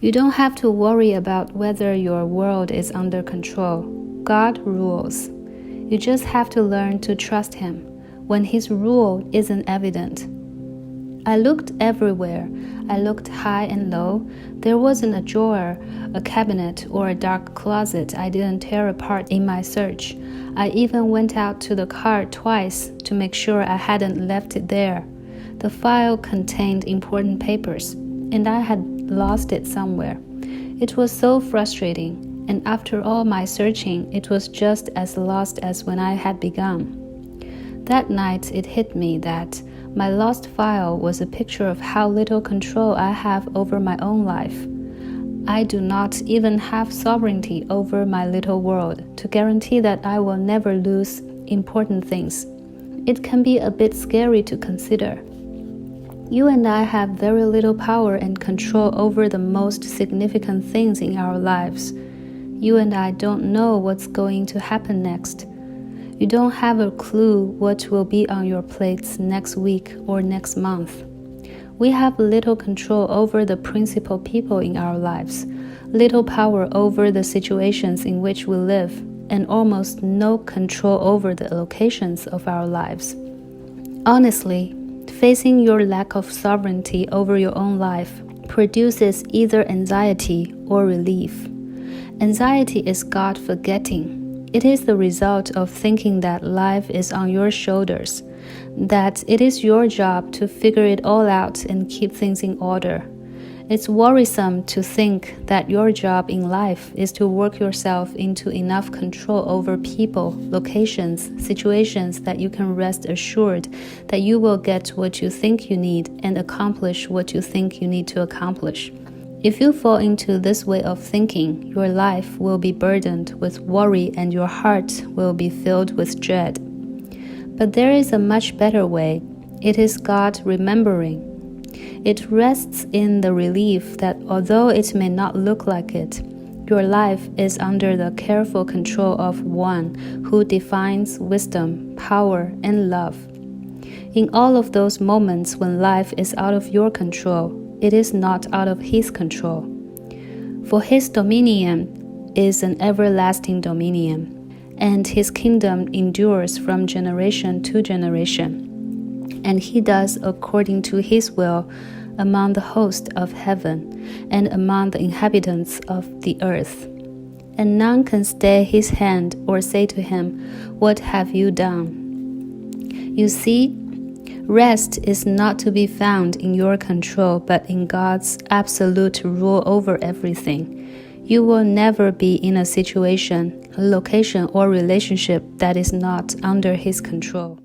You don't have to worry about whether your world is under control. God rules. You just have to learn to trust Him when His rule isn't evident. I looked everywhere. I looked high and low. There wasn't a drawer, a cabinet, or a dark closet I didn't tear apart in my search. I even went out to the car twice to make sure I hadn't left it there. The file contained important papers, and I had lost it somewhere. It was so frustrating, and after all my searching, it was just as lost as when I had begun. That night it hit me that my lost file was a picture of how little control I have over my own life. I do not even have sovereignty over my little world to guarantee that I will never lose important things. It can be a bit scary to consider. You and I have very little power and control over the most significant things in our lives. You and I don't know what's going to happen next. You don't have a clue what will be on your plates next week or next month. We have little control over the principal people in our lives, little power over the situations in which we live, and almost no control over the locations of our lives. Honestly, facing your lack of sovereignty over your own life produces either anxiety or relief. Anxiety is God forgetting. It is the result of thinking that life is on your shoulders, that it is your job to figure it all out and keep things in order. It's worrisome to think that your job in life is to work yourself into enough control over people, locations, situations that you can rest assured that you will get what you think you need and accomplish what you think you need to accomplish. If you fall into this way of thinking, your life will be burdened with worry and your heart will be filled with dread. But there is a much better way. It is God remembering. It rests in the relief that although it may not look like it, your life is under the careful control of one who defines wisdom, power, and love. In all of those moments when life is out of your control, it is not out of His control. For His dominion is an everlasting dominion, and His kingdom endures from generation to generation. And He does according to His will among the host of heaven and among the inhabitants of the earth. And none can stay His hand or say to Him, "What have you done?" You see, rest is not to be found in your control, but in God's absolute rule over everything. You will never be in a situation, a location, or relationship that is not under His control.